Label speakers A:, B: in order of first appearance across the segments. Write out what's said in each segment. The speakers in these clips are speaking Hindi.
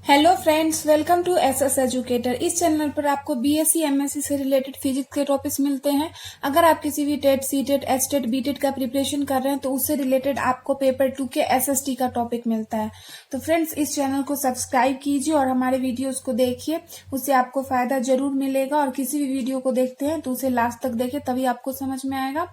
A: Hello friends, welcome to SS educator. इस चैनल पर आपको बीएससी एमएससी से रिलेटेड फिजिक्स के टॉपिक्स मिलते हैं। अगर आप किसी भी टेट, सीटेट, एचटेट, बीटेट का प्रिपरेशन कर रहे हैं तो उससे रिलेटेड आपको पेपर 2 के एसएसटी का टॉपिक मिलता है। तो फ्रेंड्स, इस चैनल को सब्सक्राइब कीजिए और हमारे वीडियोस को देखिए, उससे आपको फायदा जरूर मिलेगा। और किसी भी वीडियो को देखते हैं तो उसे लास्ट तक देखें, तभी आपको समझ में आएगा।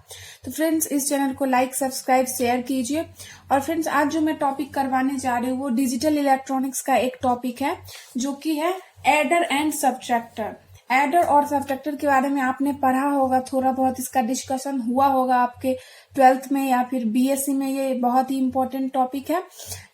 A: तो फ्रेंड्स, इस चैनल को लाइक, सब्सक्राइब, शेयर कीजिए। और फ्रेंड्स, आज जो मैं टॉपिक करवाने जा रही हूँ वो डिजिटल इलेक्ट्रॉनिक्स का एक टॉपिक है, जो कि है एडर एंड सब्ट्रैक्टर। एडर और सब्ट्रैक्टर के बारे में आपने पढ़ा होगा, थोड़ा बहुत इसका डिस्कशन हुआ होगा आपके 12th में या फिर बीएससी में। ये बहुत ही इंपॉर्टेंट टॉपिक है,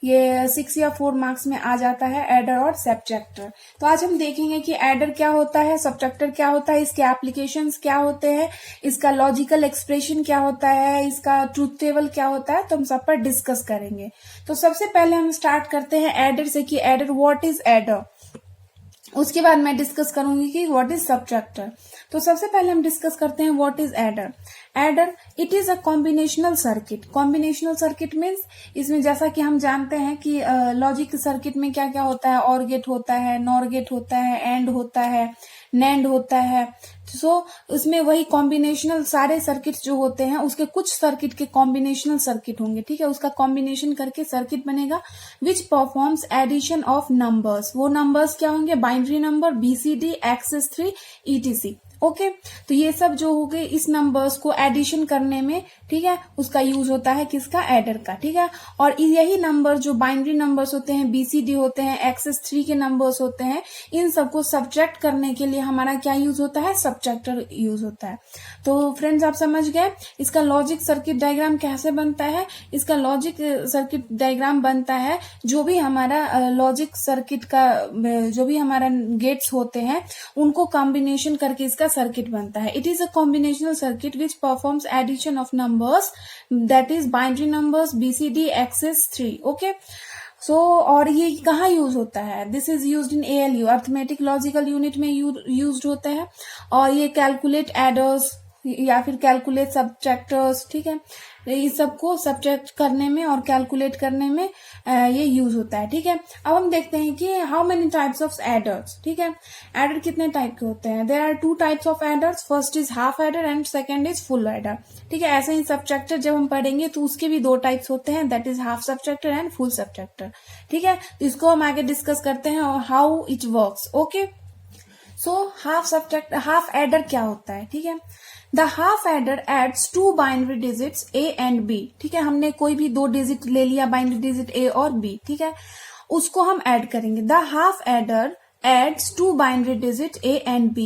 A: ये 6 या 4 मार्क्स में आ जाता है, एडर और सब्ट्रैक्टर। तो आज हम देखेंगे कि एडर क्या होता है, सब्ट्रैक्टर क्या होता है, इसके एप्लीकेशंस क्या होते हैं, इसका लॉजिकल एक्सप्रेशन क्या होता है, इसका ट्रूथ टेबल क्या होता है, तो हम सब पर डिस्कस करेंगे। तो सबसे पहले हम स्टार्ट करते हैं एडर से कि एडर, व्हाट इज एडर। उसके बाद मैं डिस्कस करूंगी कि व्हाट इज सब्ट्रैक्टर। तो सबसे पहले हम डिस्कस करते हैं what is adder. Adder, it is a combinational circuit. Combinational circuit means इसमें जैसा कि हम जानते हैं कि लॉजिक सर्किट में क्या क्या होता है, और गेट होता है, नॉर गेट होता है, एंड होता है, नैंड होता है। उसमें वही कॉम्बिनेशनल सारे सर्किट्स जो होते हैं, उसके कुछ सर्किट के कॉम्बिनेशनल सर्किट होंगे, ठीक है। उसका कॉम्बिनेशन करके सर्किट बनेगा which performs addition of numbers. वो नंबर्स क्या होंगे, binary number, BCD, excess 3, ETC. Okay, तो ये सब जो हो गए, इस नंबर्स को एडिशन करने में, ठीक है, उसका यूज होता है किसका, एडर का, ठीक है। और यही नंबर जो बाइनरी नंबर्स होते हैं, बीसीडी होते हैं, एक्सेस 3 के नंबर्स होते हैं, इन सबको सब्ट्रैक्ट करने के लिए हमारा क्या यूज होता है, सब्ट्रैक्टर यूज होता है। तो फ्रेंड्स, आप समझ गए इसका लॉजिक सर्किट डायग्राम कैसे बनता है। इसका लॉजिक सर्किट डायग्राम बनता है, जो भी हमारा लॉजिक सर्किट का जो भी हमारा गेट्स होते हैं, उनको कॉम्बिनेशन करके इसका सर्किट बनता है। It is a combinational circuit which performs addition of numbers, that is binary numbers, BCD, excess 3। Okay, और ये कहाँ यूज होता है, this is used in ALU, arithmetic logical unit में यूज्ड होता है। और ये कैलकुलेट एडर्स या फिर कैलकुलेट सब्ट्रैक्टर्स, ठीक है, इस सबको सब्ट्रैक्ट करने में और कैलकुलेट करने में ये यूज होता है, ठीक है। अब हम देखते हैं कि how many types of adders, ठीक है। एडर कितने टाइप के होते हैं, there are 2 types of adders, first is half adder and second is full adder, ठीक है। ऐसे ही सब्ट्रैक्टर जब हम पढ़ेंगे तो उसके भी 2 टाइप्स होते हैं, that is half subtractor and full subtractor, ठीक है। तो इसको हम आगे डिस्कस करते हैं और how it works. Okay, so half adder क्या होता है, ठीक है। The half adder adds 2 binary digits A and B, ठीक है। हमने कोई भी 2 डिजिट ले लिया, बाइनरी डिजिट ए और बी, ठीक है, उसको हम ऐड करेंगे। The half adder adds 2 binary digits a and b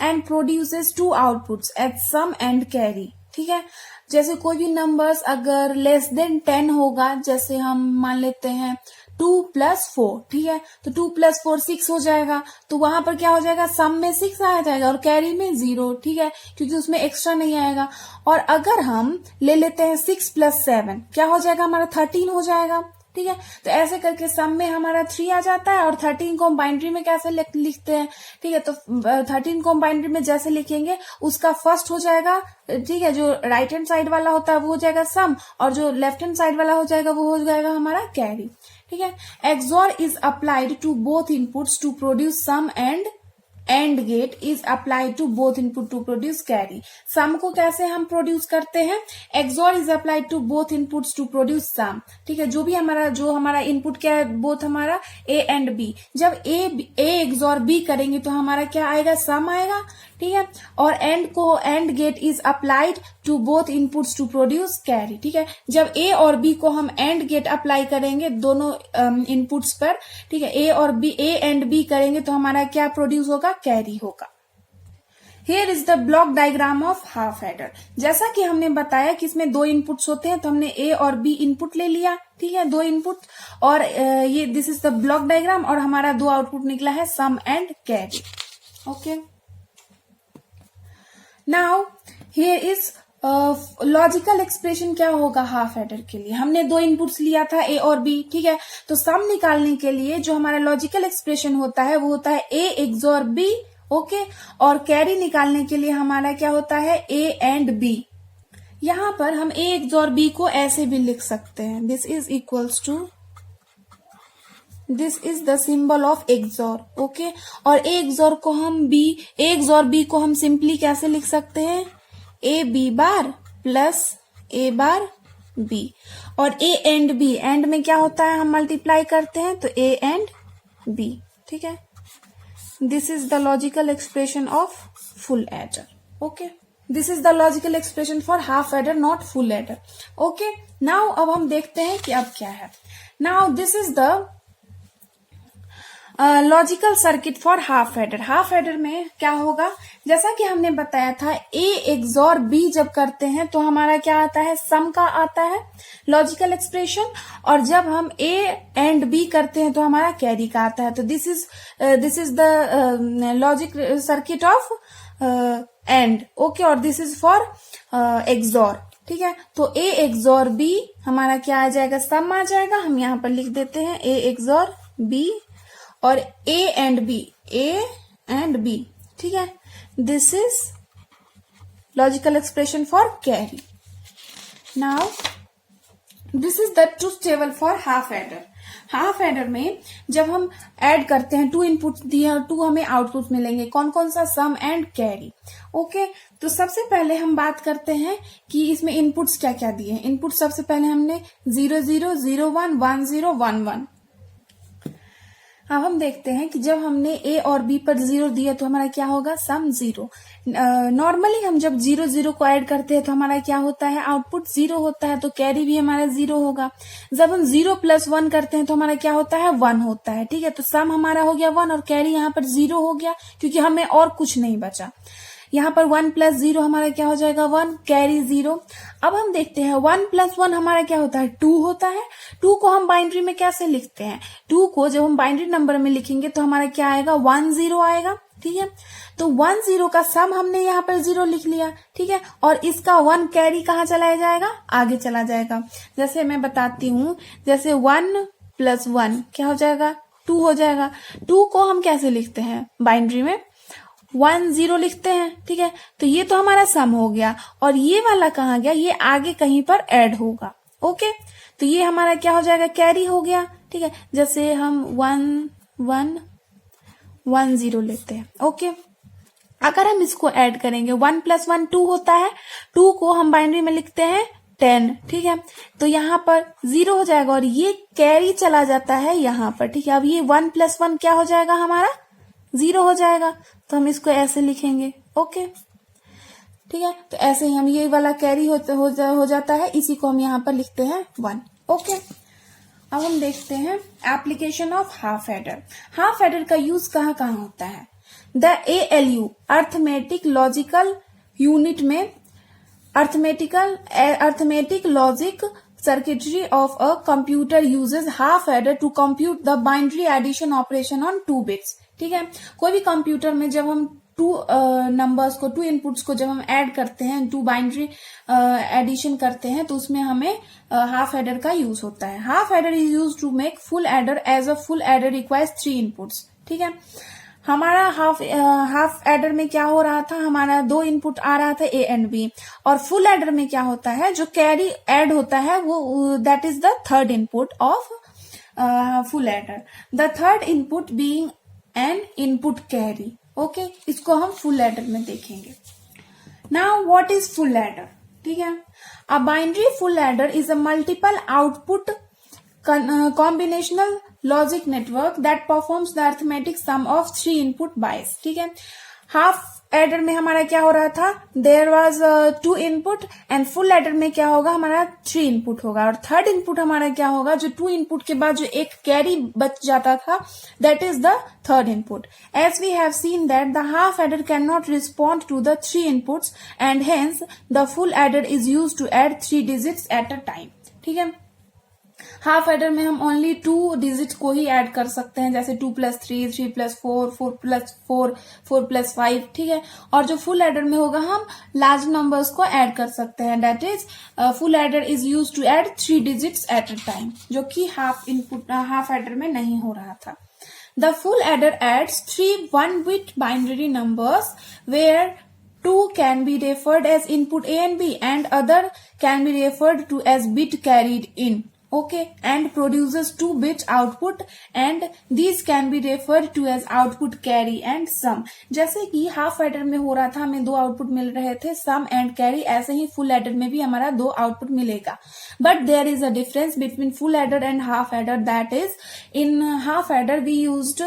A: and produces 2 outputs as sum and carry, ठीक है। जैसे कोई भी नंबर्स अगर लेस देन 10 होगा, जैसे हम मान लेते हैं 2 + 4, ठीक है, तो 2 + 4 6 हो जाएगा, तो वहां पर क्या हो जाएगा, सम में 6 आ जाएगा और कैरी में 0, ठीक है, क्योंकि उसमें एक्स्ट्रा नहीं आएगा। और अगर हम ले लेते हैं 6 + 7, क्या हो जाएगा, हमारा 13 हो जाएगा, ठीक है। तो ऐसे करके सम में हमारा 3 आ जाता है और 13 को हम बाइनरी में कैसे लिखते हैं, ठीक है। तो 13 को हम बाइनरी में जैसे लिखेंगे, उसका फर्स्ट हो जाएगा, ठीक है, जो राइट हैंड साइड वाला होता है वो हो जाएगा सम, और जो लेफ्ट हैंड साइड वाला हो जाएगा वो हो जाएगा हमारा कैरी, ठीक है। XOR is applied to both inputs to produce sum and and gate is applied to both input to produce carry. Sum को कैसे हम प्रोड्यूस करते हैं, XOR is applied to both inputs to produce sum, ठीक है। जो हमारा इनपुट क्या है, बोथ हमारा ए एंड बी, जब ए एक्सओर बी करेंगे तो हमारा क्या आएगा, सम आएगा, ठीक है। और and gate is applied to both inputs to produce carry, ठीक है। जब ए और बी को हम एंड गेट अप्लाई करेंगे दोनों इनपुट्स पर, ठीक है, ए एंड बी करेंगे तो हमारा क्या प्रोड्यूस होगा, कैरी होगा। Here is the block diagram of half adder। जैसा कि हमने बताया कि इसमें 2 इनपुट्स होते हैं, तो हमने ए और बी इनपुट ले लिया, ठीक है, 2 इनपुट, और ये this is the block diagram, और हमारा 2 आउटपुट निकला है, sum and carry. Okay, now here is logical expression क्या होगा हाफ एडर के लिए। हमने 2 इनपुट्स लिया था, ए और बी, ठीक है। तो सम निकालने के लिए जो हमारा लॉजिकल एक्सप्रेशन होता है वो होता है ए एक्सओर बी, ओके। और कैरी निकालने के लिए हमारा क्या होता है, ए एंड बी। यहां पर हम ए एक्सओर बी को ऐसे भी लिख सकते हैं, this is equals to this is the symbol of XOR. Okay, और XOR को हम सिंपली कैसे लिख सकते हैं? AB bar plus A bar B, और A एंड B, एंड में क्या होता है, हम मल्टीप्लाई करते हैं तो A एंड B. ठीक है, this is the logical expression of full adder. Okay, this is the logical expression for half adder, not full adder. Okay, now अब हम देखते हैं कि अब क्या है. Now this is the logical circuit for half adder. Half adder में क्या होगा, जैसा कि हमने बताया था, A XOR B जब करते हैं तो हमारा क्या आता है, सम का आता है लॉजिकल एक्सप्रेशन, और जब हम A एंड B करते हैं तो हमारा कैरी का आता है. तो this is the logic circuit of and. Okay, और दिस इज फॉर XOR. ठीक है, तो A XOR B हमारा क्या आ जाएगा, सम आ जाएगा. हम यहाँ पर लिख देते हैं A XOR B, और A एंड B. ठीक है, this is logical expression for carry. Now this is the truth table for half adder. Half adder में जब हम ऐड करते हैं, 2 इनपुट दिए और 2 हमें आउटपुट मिलेंगे. कौन कौन सा, सम एंड कैरी. ओके, तो सबसे पहले हम बात करते हैं कि इसमें इनपुट्स क्या क्या दिए हैं. इनपुट सबसे पहले हमने 0 0 0 1 1 0 1 1. अब हम देखते हैं कि जब हमने A और B पर 0 दिया तो हमारा क्या होगा, सम 0. नॉर्मली हम जब 0 0 को ऐड करते हैं तो हमारा क्या होता है, आउटपुट 0 होता है, तो कैरी भी हमारा 0 होगा. जब हम 0 + 1 करते हैं तो हमारा क्या होता है, 1 होता है. ठीक है, तो सम हमारा हो गया 1 और कैरी यहाँ पर 0 हो गया, क्योंकि हमें और कुछ नहीं बचा. यहाँ पर 1 + 0 हमारा क्या हो जाएगा, 1, कैरी 0. अब हम देखते हैं 1 + 1 हमारा क्या होता है, 2 होता है. 2 को हम बाइनरी में कैसे लिखते हैं, 2 को जब हम बाइनरी नंबर में लिखेंगे तो हमारा क्या आएगा, 1 0 आएगा. ठीक है, तो 1 0 का सम हमने यहाँ पर 0 लिख लिया. ठीक है, और इसका 1 कैरी कहाँ चला जाएगा, आगे चला जाएगा. जैसे मैं बताती हूँ, जैसे 1 + 1 क्या हो जाएगा, 2 हो जाएगा. 2 को हम कैसे लिखते हैं, बाइनरी में 1 0 लिखते हैं. ठीक है, तो ये तो हमारा सम हो गया, और ये वाला कहाँ गया, ये आगे कहीं पर ऐड होगा. ओके, तो ये हमारा क्या हो जाएगा, कैरी हो गया. ठीक है, जैसे हम 1 1 1 0 लेते हैं. ओके, अगर हम इसको ऐड करेंगे, 1 + 1 2 होता है. 2 को हम बाइनरी में लिखते हैं 10. ठीक है, तो यहाँ पर 0 हो जाएगा, और ये कैरी चला जाता है यहाँ पर. ठीक है, अब ये 1 + 1 क्या हो जाएगा, हमारा 0 हो जाएगा. तो हम इसको ऐसे लिखेंगे. ओके, ठीक है, तो ऐसे ही हम ये वाला कैरी हो जाता है, इसी को हम यहाँ पर लिखते हैं 1. ओके, अब हम देखते हैं application of half adder. Half adder का यूज कहाँ कहाँ होता है. The ALU arithmetic logical unit में arithmetic logic circuitry of a computer uses half adder to compute the binary addition operation on 2 bits. ठीक है, कोई भी कंप्यूटर में जब हम 2 नंबर्स को, 2 इनपुट्स को जब हम ऐड करते हैं, 2 बाइनरी एडिशन करते हैं, तो उसमें हमें हाफ एडर का यूज होता है. Half adder is use to make full adder, as a full adder requires 3 inputs. ठीक है, हमारा हाफ एडर में क्या हो रहा था, हमारा 2 इनपुट आ रहा था A एंड B, और फुल एडर में क्या होता है, जो कैरी ऐड होता है वो that is the third input of full adder. The third input being an input carry. Okay, इसको हम फुल एडर में देखेंगे. Now what is full adder. ठीक है, a binary full adder is a multiple output combinational logic network that performs the arithmetic sum of 3 input bytes. ठीक है, हाफ एडर में हमारा क्या हो रहा था, there was 2 input, and full adder में क्या होगा, हमारा 3 इनपुट होगा, और थर्ड इनपुट हमारा क्या होगा, जो 2 इनपुट के बाद जो एक कैरी बच जाता था, that is the third input. As we have seen that the half adder can not respond to the 3 inputs, and hence the full adder is use to add 3 digits at a time. ठीक है, हाफ एडर में हम ओनली 2 डिजिट को ही ऐड कर सकते हैं, जैसे 2 + 3, 3 + 4, 4 + 4, 4 + 5. ठीक है, और जो फुल एडर में होगा हम लार्ज नंबर्स को ऐड कर सकते हैं, that is full adder is use to add 3 digits at a time, जो कि हाफ एडर में नहीं हो रहा था. The full adder adds 3 1-bit binary numbers where 2 can be referred as input A and B and other can be referred to as bit carried in. okay, and produces 2 bit output and these can be referred to as output carry and sum. जैसे कि हाफ एडर में हो रहा था, हमें 2 आउटपुट मिल रहे थे, सम एंड कैरी, ऐसे ही फुल एडर में भी हमारा 2 आउटपुट मिलेगा. But there is a difference between full adder and half adder, that is in half adder we used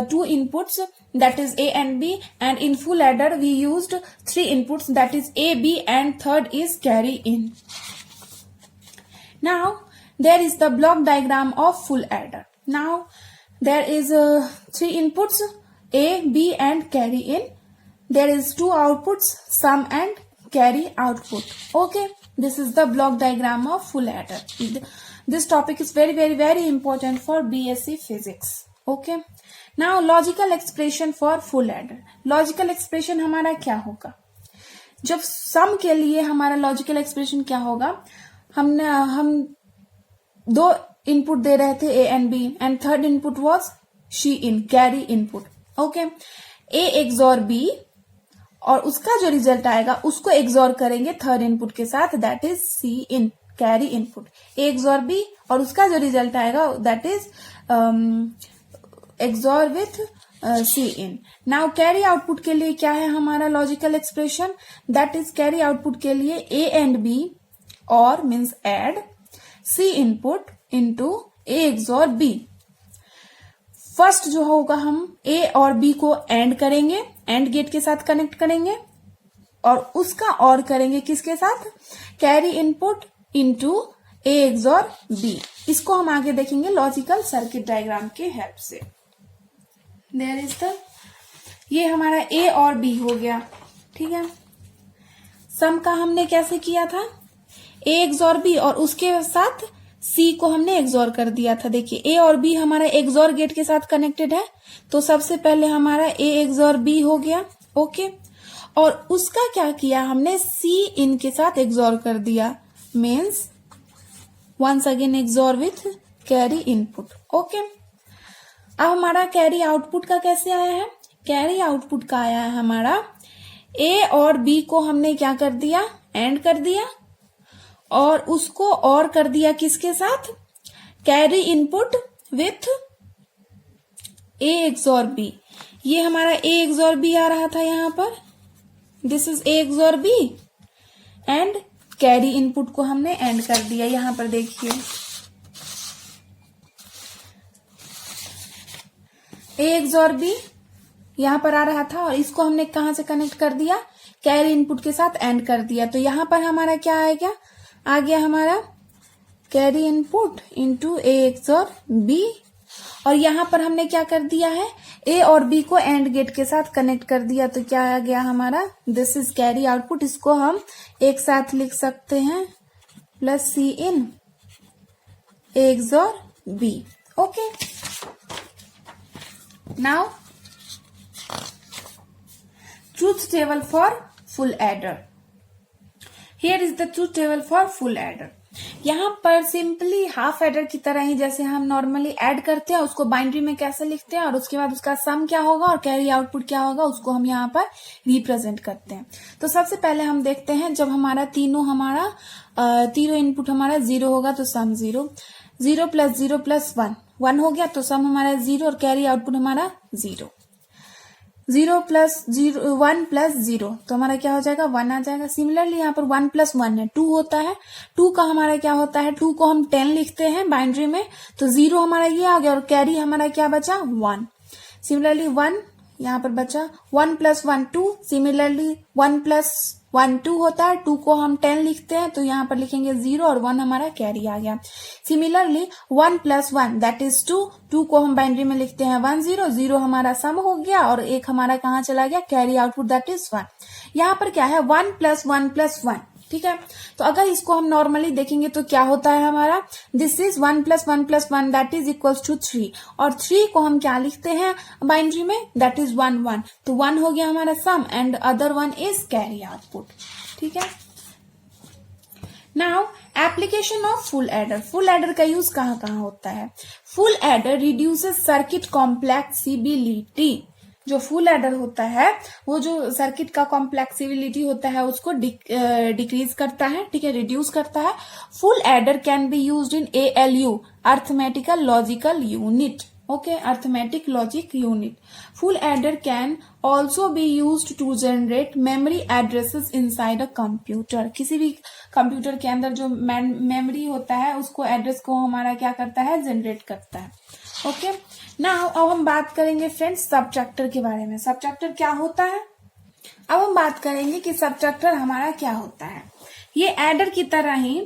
A: 2 inputs, that is A and B, and in full adder we used 3 inputs, that is A, B, and third is carry in. Now there is the block diagram of full adder. Now there is 3 inputs A, B, and carry in. There is 2 outputs, sum and carry output. Okay, this is the block diagram of full adder. This topic is very important for BSc Physics. Okay, now logical expression for full adder. Logical expression हमारा क्या होगा? जब सम के लिए हमारा लॉजिकल एक्सप्रेशन क्या होगा, हम 2 इनपुट दे रहे थे A and B and third input was C in, carry input. Okay, A XOR B और उसका जो रिजल्ट आएगा उसको एक्सॉर करेंगे थर्ड इनपुट के साथ, that is C in, carry input. A XOR B और उसका जो रिजल्ट आएगा that is XOR with C in. Now carry output के लिए क्या है हमारा logical expression, that is carry output के लिए ए एंड बी और means add C input into A XOR B. First जो होगा हम A और B को एंड करेंगे, एंड गेट के साथ कनेक्ट करेंगे और उसका और करेंगे किसके साथ, carry input into A XOR B. इसको हम आगे देखेंगे लॉजिकल सर्किट डायग्राम के हेल्प से. देयर इज द, ये हमारा A और B हो गया. ठीक है, सम का हमने कैसे किया था, A एक्सॉर B और उसके साथ C को हमने एक्सॉर कर दिया था. देखिए A और B हमारा एक्सॉर गेट के साथ कनेक्टेड है, तो सबसे पहले हमारा A एक्सॉर B हो गया. ओके, और उसका क्या किया हमने, C इन के साथ एक्सॉर कर दिया, means once again XOR with carry input. Okay, अब हमारा कैरी आउटपुट का कैसे आया है, कैरी आउटपुट का आया है हमारा A और B को हमने क्या कर दिया, एंड कर दिया और उसको और कर दिया किसके साथ, carry input with A XOR B. ये हमारा A एक्सॉर B आ रहा था यहाँ पर, this is A XOR B and carry input को हमने एंड कर दिया. यहाँ पर देखिए A एक्सॉर B यहाँ पर आ रहा था और इसको हमने कहाँ से कनेक्ट कर दिया, कैरी इनपुट के साथ एंड कर दिया. तो यहाँ पर हमारा क्या आएगा, आ गया हमारा carry input into A XOR B और यहाँ पर हमने क्या कर दिया है, A और B को एंड गेट के साथ कनेक्ट कर दिया. तो क्या आ गया हमारा, दिस इज कैरी आउटपुट. इसको हम एक साथ लिख सकते हैं plus C in A XOR B. Okay, now truth table for full adder. Here is the truth table for full adder. यहाँ पर सिंपली हाफ एडर की तरह ही जैसे हम नॉर्मली ऐड करते हैं उसको बाइनरी में कैसे लिखते हैं और उसके बाद उसका सम क्या होगा और कैरी आउटपुट क्या होगा उसको हम यहाँ पर रिप्रेजेंट करते हैं. तो सबसे पहले हम देखते हैं जब हमारा तीनों इनपुट हमारा 0 होगा तो सम 0, 0 प्लस 0 प्लस 1, 1 हो गया तो सम हमारा 0 और कैरी आउटपुट हमारा 0. 0 प्लस 0, 1 प्लस 0 तो हमारा क्या हो जाएगा, 1 आ जाएगा. सिमिलरली यहाँ पर 1 प्लस 1 है, 2 होता है. 2 का हमारा क्या होता है, 2 को हम 10 लिखते हैं बाइनरी में, तो 0 हमारा ये आ गया और कैरी हमारा क्या बचा, 1. सिमिलरली 1 यहाँ पर बचा, 1 प्लस 1 2. सिमिलरली 1 प्लस 1 2 होता है, 2 को हम 10 लिखते हैं तो यहाँ पर लिखेंगे 0 और 1 हमारा कैरी आ गया. सिमिलरली 1 प्लस 1 दैट इज 2, 2 को हम बाइनरी में लिखते हैं 1 0, 0 हमारा सम हो गया और एक हमारा कहाँ चला गया, कैरी आउटपुट दैट इज 1. यहाँ पर क्या है, 1 प्लस 1 प्लस 1. ठीक है, तो अगर इसको हम नॉर्मली देखेंगे तो क्या होता है हमारा, this is 1 plus 1 plus 1 that is equals to 3 और 3 को हम क्या लिखते हैं बाइनरी में, दैट इज 1 1. तो 1 हो गया हमारा sum and other 1 is carry output. ठीक है, now application of full adder. Full adder का यूज कहाँ कहाँ होता है, full adder reduces circuit complexity. जो फुल एडर होता है वो जो सर्किट का कॉम्प्लेक्सिबिलिटी होता है उसको डिक्रीज करता है, ठीक है, रिड्यूस करता है। Full adder can be used in ALU, arithmetical logical unit, okay, arithmetic logic unit. Full adder can also be used to generate memory addresses inside a computer. किसी भी कंप्यूटर के अंदर जो मेमोरी होता है उसको एड्रेस को हमारा क्या करता है, जनरेट करता है। ओके, नाउ अब हम बात करेंगे फ्रेंड्स सबट्रैक्टर के बारे में। सबट्रैक्टर क्या होता है? अब हम बात करेंगे कि सबट्रैक्टर हमारा क्या होता है। ये एडर की तरह ही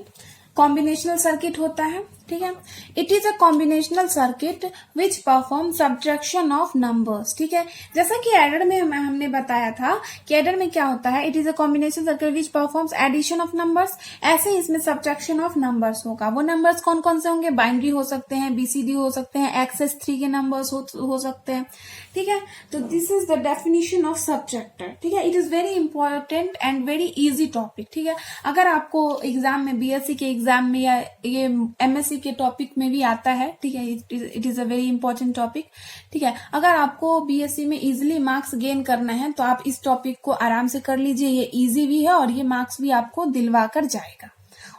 A: कॉम्बिनेशनल सर्किट होता है, ठीक है। It is a combinational circuit which perform subtraction of numbers, ठीक है। जैसा कि एडर में हमने बताया था कि एडर में क्या होता है, it is a combination circuit which performs addition of numbers, ऐसे ही इसमें सब्ट्रैक्शन ऑफ नंबर्स होगा। वो नंबर्स कौन कौन से होंगे? बाइनरी हो सकते हैं, BCD हो सकते हैं, एक्सेस 3 के नंबर्स हो सकते हैं, ठीक है। तो this is the definition of subtractor, ठीक है। It is very important and very easy topic, ठीक है। अगर आपको एग्जाम में BSc के एग्जाम में या ये MSc के टॉपिक में भी आता है, ठीक है, it is a very important topic, ठीक है। अगर आपको BSc में इजिली मार्क्स गेन करना है तो आप इस टॉपिक को आराम से कर लीजिए। ये इजी भी है और ये मार्क्स भी आपको दिलवा कर जाएगा।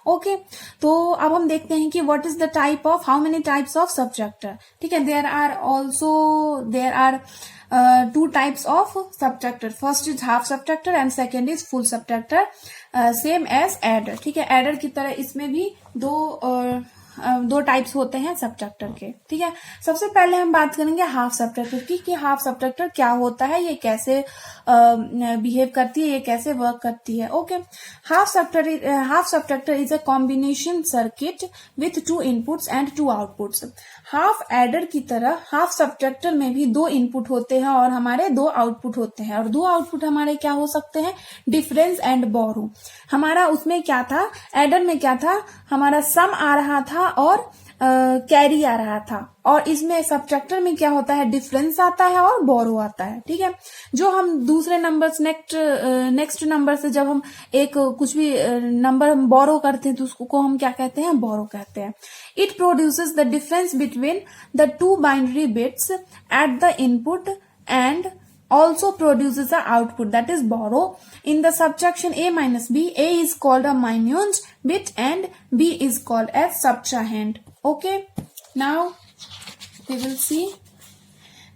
A: ओके, तो अब हम देखते हैं कि what is the type of, how many types of subtractor, ठीक है। There are 2 types of subtractor. First is half subtractor and second is full subtractor, same as adder, ठीक है। adder की तरह इसमें भी दो टाइप्स होते हैं सबट्रैक्टर के, ठीक है। सबसे पहले हम बात करेंगे हाफ सबट्रैक्टर की कि हाफ सबट्रैक्टर क्या होता है, ये कैसे बिहेव करती है, ये कैसे वर्क करती है। Okay, half subtractor is a combination circuit with 2 inputs and 2 outputs. Half adder की तरह हाफ सबट्रैक्टर में भी 2 इनपुट होते हैं और हमारे 2 आउटपुट होते हैं, और 2 आउटपुट हमारे क्या हो सकते हैं, डिफरेंस एंड बोरो। हमारा उसमें क्या था, एडर में क्या था, हमारा सम आ रहा था और कैरी आ रहा था, और इसमें सबट्रैक्टर में क्या होता है, डिफरेंस आता है और बोरो आता है, ठीक है। जो हम दूसरे नंबर्स नेक्स्ट नंबर से जब हम एक कुछ भी नंबर बोरो करते हैं तो उसको हम क्या कहते हैं, बोरो कहते हैं। It produces the difference between the 2 binary bits at the input and also produces the output, that is borrow. In the subtraction A minus B, A is called a minuend bit and B is called as subtrahend. Okay, now we will see.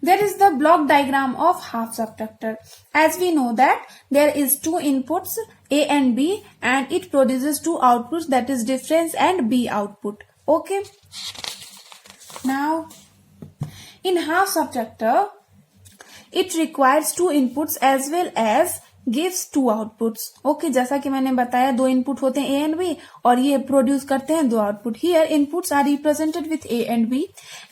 A: There is the block diagram of half subtractor. As we know that there is 2 inputs A and B and it produces 2 outputs, that is difference and B output. Okay, now in half subtractor it requires 2 inputs as well as gives 2 outputs. Okay, जैसा कि मैंने बताया 2 इनपुट होते हैं A and B और ये प्रोड्यूस करते हैं 2 output. Here inputs are represented with A and B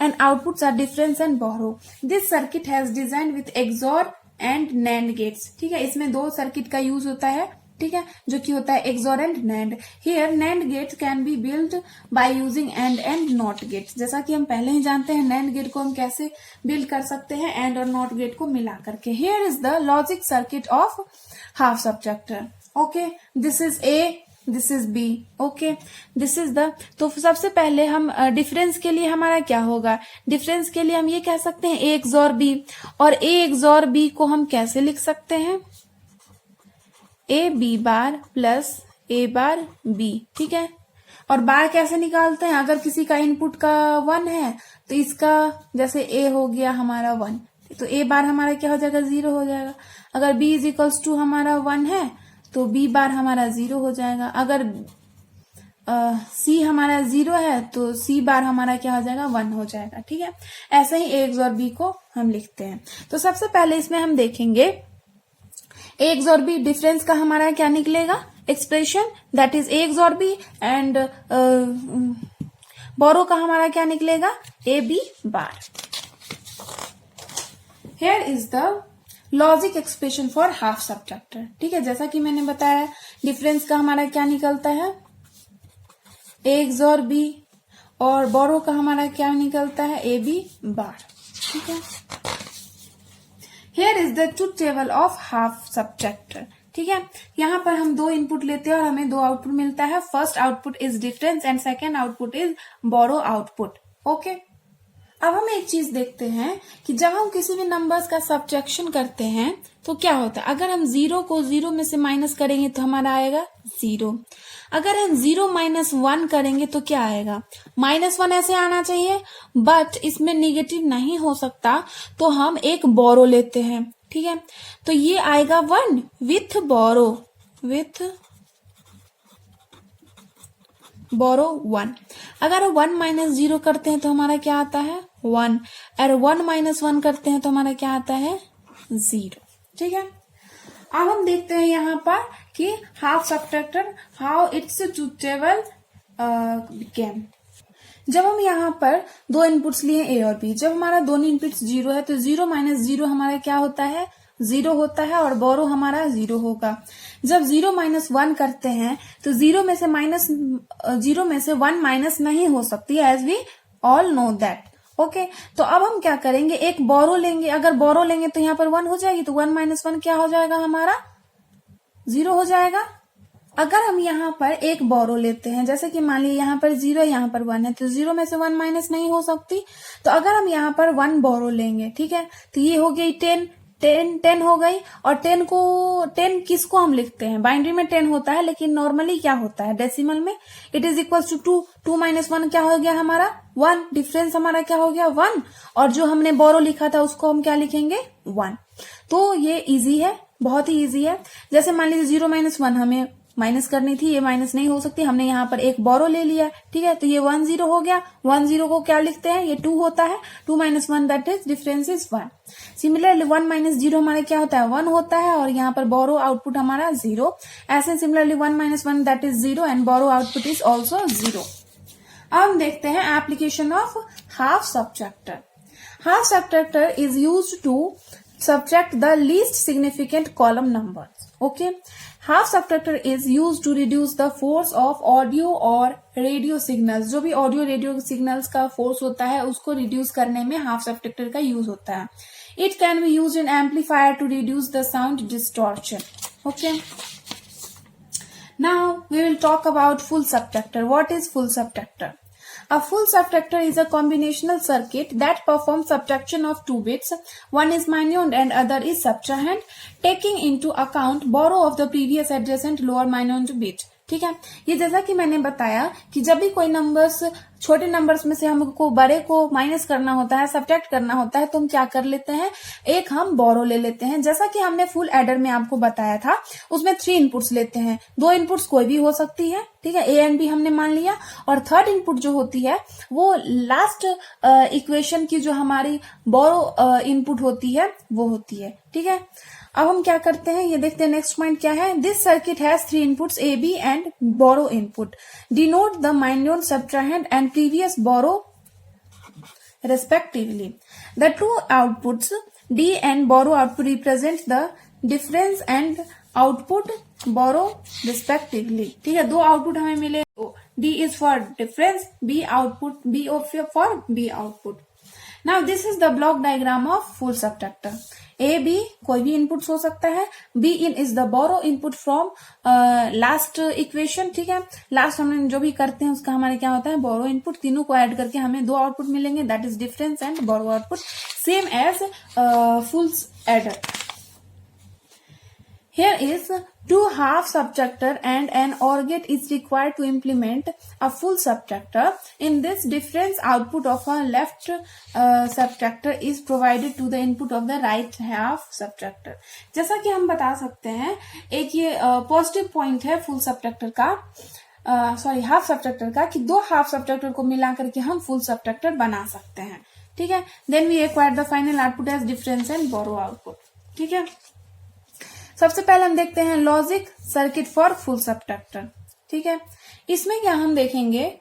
A: and outputs are difference and borrow. This circuit has designed with XOR and NAND gates. ठीक है, इसमें 2 सर्किट का यूज होता है, ठीक है, जो कि होता है XOR and NAND. Here NAND gates can be built by using AND and NOT gates. जैसा कि हम पहले ही जानते हैं NAND गेट को हम कैसे बिल्ड कर सकते हैं, AND और NOT गेट को मिला करके। Here is the logic circuit of half subtractor. Okay, this is A, this is B. Okay, this is the, तो सबसे पहले हम डिफरेंस के लिए हमारा क्या होगा, डिफरेंस के लिए हम ये कह सकते हैं A XOR B, और A XOR B को हम कैसे लिख सकते हैं, A B bar plus A bar B, ठीक है। और बार कैसे निकालते हैं, अगर किसी का इनपुट का 1 है तो इसका जैसे A हो गया हमारा 1, तो A बार हमारा क्या हो जाएगा, 0 हो जाएगा। अगर B इज इक्वल्स टू हमारा 1 है तो B बार हमारा 0 हो जाएगा। अगर C हमारा 0 है तो C बार हमारा क्या हो जाएगा, 1 हो जाएगा, ठीक है। ऐसे ही A XOR B को हम लिखते हैं। तो सबसे पहले इसमें हम देखेंगे A XOR B, डिफरेंस का हमारा क्या निकलेगा, expression, that is A XOR B, and borrow का हमारा क्या निकलेगा, A B bar. Here is the logic expression for half subtractor, ठीक है। जैसा कि मैंने बताया डिफरेंस का हमारा क्या निकलता है, A XOR B, और बोरो का हमारा क्या निकलता है, A B बार, ठीक है। Here is the truth table of half subtractor, ठीक है। यहाँ पर हम 2 इनपुट लेते हैं और हमें 2 आउटपुट मिलता है। First output is difference and second output is borrow output. Okay, अब हम एक चीज देखते हैं कि जब हम किसी भी नंबर्स का सब्ट्रैक्शन करते हैं तो क्या होता है। अगर हम 0 को 0 में से माइनस करेंगे तो हमारा आएगा 0। अगर हम 0 माइनस 1 करेंगे तो क्या आएगा, -1 ऐसे आना चाहिए, बट इसमें निगेटिव नहीं हो सकता, तो हम एक बोरो लेते हैं। ठीक है, तो ये आएगा 1 विथ बोरो, बोरो 1। अगर 1 माइनस 0 करते हैं तो हमारा क्या आता है 1, और 1 माइनस 1 करते हैं तो हमारा क्या आता है 0। ठीक है, अब हम देखते हैं यहाँ पर कि half subtractor how it's suitable became. जब हम यहाँ पर दो इनपुट्स लिए ए और बी, जब हमारा दोनों इनपुट्स 0 है तो 0 माइनस 0 हमारा क्या होता है 0 होता है, और बोरो हमारा 0 होगा। जब 0 माइनस 1 करते हैं तो 0 में से 1 माइनस नहीं हो सकती, as we all know that. Okay, तो अब हम क्या करेंगे, एक बोरो लेंगे। अगर बोरो लेंगे तो यहाँ पर 1 हो जाएगी, तो 1 माइनस 1 क्या हो जाएगा हमारा 0 हो जाएगा। अगर हम यहाँ पर एक बोरो लेते हैं, जैसे कि मान लीजिए यहाँ पर 0 है, यहाँ पर 1 है, तो 0 में से 1 माइनस नहीं हो सकती, तो अगर हम यहाँ पर 1 बोरो लेंगे, ठीक है, तो ये हो गई 10 हो गई। और 10 किसको हम लिखते हैं, बाइनरी में 10 होता है, लेकिन नॉर्मली क्या होता है डेसिमल में, it is equal to 2 minus 1 क्या हो गया हमारा 1, डिफरेंस हमारा क्या हो गया 1, और जो हमने बोरो लिखा था उसको हम क्या लिखेंगे 1। तो ये इजी है, बहुत ही इजी है। जैसे मान लीजिए 0 माइनस 1 हमें माइनस करनी थी, ये माइनस नहीं हो सकती, हमने यहाँ पर एक बोरो ले लिया, ठीक है, तो ये 1 0 हो गया। 1 0 को क्या लिखते हैं, ये 2 होता है, 2 minus 1 that is difference is 1। Similarly 1 minus 0 हमारे क्या होता है 1 होता है, और यहाँ पर बोरो आउटपुट हमारा 0। ऐसे similarly 1 minus 1 that is 0 and borrow output is also 0। अब हम देखते हैं application of half subtractor. Half subtractor is used to subtract the least significant column numbers. Okay, half subtractor is used to reduce the force of audio or radio signals. जो भी ऑडियो रेडियो सिग्नल्स का फोर्स होता है उसको रिड्यूस करने में हाफ सब्ट्रैक्टर का यूज होता है। It can be used in amplifier to reduce the sound distortion. Okay, now we will talk about full subtractor. What is full subtractor? A full subtractor is a combinational circuit that performs subtraction of two bits. One is minuend and other is subtrahend, taking into account borrow of the previous adjacent lower minuend bit. ठीक है, ये जैसा कि मैंने बताया कि जब भी कोई नंबर्स छोटे नंबर्स में से हमको बड़े को माइनस करना होता है, सब्ट्रैक्ट करना होता है, तो हम क्या कर लेते हैं, एक हम बोरो ले लेते हैं। जैसा कि हमने फुल एडर में आपको बताया था, उसमें 3 इनपुट्स लेते हैं, 2 इनपुट्स कोई भी हो सकती है, ठीक है, ए एंड बी हमने मान लिया, और थर्ड इनपुट जो होती है वो लास्ट इक्वेशन की जो हमारी बोरो इनपुट होती है वो होती है। ठीक है, अब हम क्या करते हैं ये देखते हैं। नेक्स्ट पॉइंट क्या है, this circuit has 3 inputs A B and borrow input, denote the minuend, subtrahend and previous borrow respectively. The two outputs D and borrow output represent the difference and output borrow respectively. ठीक है, 2 आउटपुट हमें मिले, D is for difference, B output, B for B output. Now this is the block diagram of full subtractor. A B कोई भी इनपुट हो सकता है, B in is the borrow input from last equation. ठीक है, लास्ट हम जो भी करते हैं उसका हमारे क्या होता है बोरो इनपुट, तीनों को ऐड करके हमें 2 आउटपुट मिलेंगे, that is difference and borrow output, same as full adder. Here is 2 half subtractor and an OR gate is required to implement a full subtractor. In this, difference output of a left subtractor is provided to the input of the right half subtractor. जैसा कि हम बता सकते हैं, एक ये पॉजिटिव पॉइंट है फुल सबट्रैक्टर का, हाफ सबट्रैक्टर का, कि 2 हाफ सबट्रैक्टर को मिला करके हम फुल सबट्रैक्टर बना सकते हैं। ठीक है, then we acquire the final output as difference and borrow output. ठीक है, सबसे पहले हम देखते हैं logic circuit for full subtractor. ठीक है, इसमें क्या हम देखेंगे,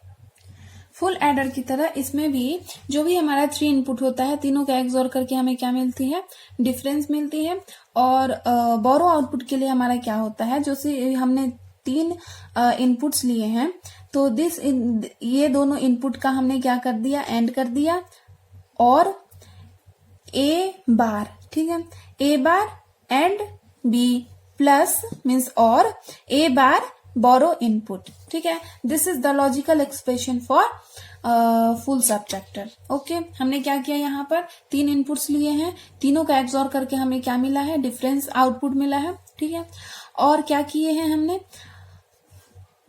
A: फुल एडर की तरह इसमें भी जो भी हमारा 3 इनपुट होता है, तीनों का एक्सओर करके हमें क्या मिलती है, डिफरेंस मिलती है। और बोरो आउटपुट के लिए हमारा क्या होता है, जो से हमने 3 इनपुट्स लिए हैं, तो ये दोनों इनपुट का हमने क्या कर दिया, एंड कर दिया, और ए बार, ठीक है, ए बार एंड बी प्लस मीन्स और ए बार बोरो इनपुट। ठीक है, this is the logical expression for full subtractor. Okay, हमने क्या किया, यहाँ पर 3 इनपुट्स लिए हैं, तीनों का एक्सऑर करके हमें क्या मिला है, डिफरेंस आउटपुट मिला है। ठीक है, और क्या किए हैं हमने,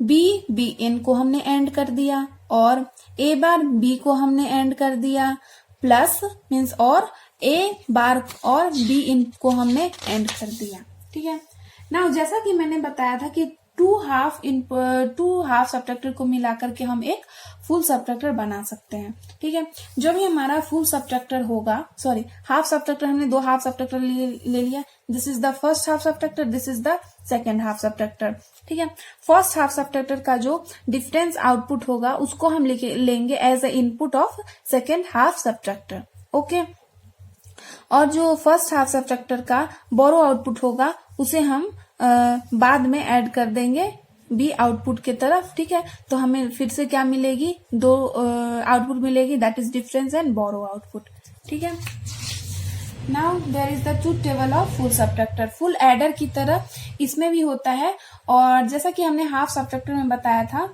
A: बी इन को हमने एंड कर दिया और ए बार बी को हमने एंड कर दिया, प्लस मीन्स और ए बार और बी इन को हमने एंड कर दिया। ठीक है, नाउ जैसा कि मैंने बताया था कि टू हाफ सबट्रैक्टर को मिलाकर के हम एक फुल सबट्रैक्टर बना सकते हैं। ठीक है, जो भी हमारा फुल सबट्रैक्टर होगा, सॉरी हाफ सबट्रैक्टर, हमने 2 हाफ सबट्रैक्टर ले लिया। This is the first half subtractor, this is the second half subtractor. ठीक है, फर्स्ट हाफ सबट्रैक्टर का जो डिफरेंस आउटपुट होगा उसको हम लेंगे as a input of second half subtractor. Okay, और जो फर्स्ट हाफ सबट्रैक्टर का बोरो आउटपुट होगा उसे हम बाद में ऐड कर देंगे बी आउटपुट के तरफ। ठीक है, तो हमें फिर से क्या मिलेगी, 2 आउटपुट मिलेगी, that is difference and borrow output. ठीक है, now there is the truth table of full subtractor. Full adder की तरह इसमें भी होता है, और जैसा कि हमने हाफ सबट्रैक्टर में बताया था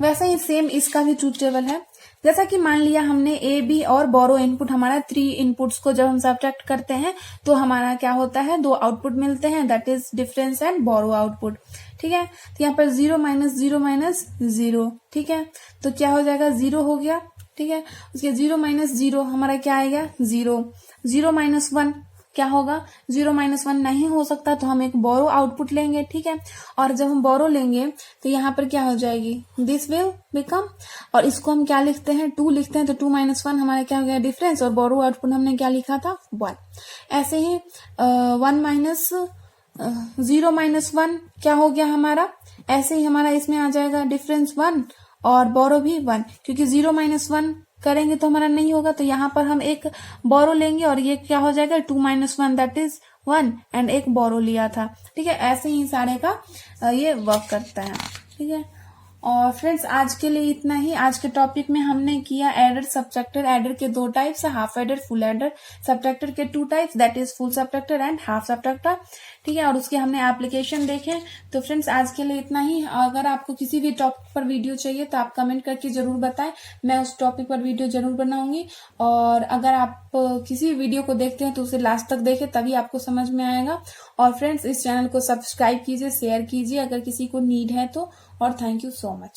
A: वैसा ही सेम इसका भी ट्रूथ टेबल है। जैसा कि मान लिया हमने ए बी और बोरो इनपुट, हमारा 3 इनपुट्स को जब हम सबट्रैक्ट करते हैं तो हमारा क्या होता है, 2 आउटपुट मिलते हैं, that is difference and borrow output. ठीक है, तो यहाँ पर 0 माइनस 0 माइनस 0। ठीक है, तो क्या हो जाएगा, 0 हो गया। ठीक है, उसके 0 माइनस 0 हमारा क्या आएगा, 0। 0 माइनस 1 क्या होगा, 0 माइनस 1 नहीं हो सकता, तो हम एक बोरो आउटपुट लेंगे। ठीक है, और जब हम बोरो लेंगे तो यहाँ पर क्या हो जाएगी, दिस विल बिकम, और इसको हम क्या लिखते हैं, 2 लिखते हैं, तो 2 माइनस 1 हमारा क्या हो गया, डिफरेंस, और बोरो आउटपुट हमने क्या लिखा था, 1। ऐसे ही 1 माइनस 0 माइनस 1 क्या हो गया हमारा, ऐसे ही हमारा इसमें आ जाएगा डिफरेंस 1 और बोरो भी 1, क्योंकि 0 माइनस 1 करेंगे तो हमारा नहीं होगा, तो यहाँ पर हम एक बोरो लेंगे और ये क्या हो जाएगा, 2 माइनस 1 दैट इज 1 एंड एक बोरो लिया था। ठीक है, ऐसे ही सारे का ये वर्क करता है। ठीक है, और फ्रेंड्स आज के लिए इतना ही। आज के टॉपिक में हमने किया एडर सबट्रैक्टर। एडर के 2 टाइप्स है, half adder, full adder. Subtractor के 2 types, that is full subtractor and half subtractor. ठीक है, और उसके हमने एप्लीकेशन देखे। तो फ्रेंड्स आज के लिए इतना ही। अगर आपको किसी भी टॉपिक पर वीडियो चाहिए तो आप कमेंट करके जरूर बताएं, मैं उस टॉपिक पर वीडियो जरूर बनाऊंगी। और अगर आप किसी वीडियो को देखते हैं तो उसे लास्ट तक देखें, तभी आपको समझ में आएगा। और फ्रेंड्स इस चैनल को सब्सक्राइब कीजिए, शेयर कीजिए अगर किसी को नीड है तो। और थैंक यू सो मच।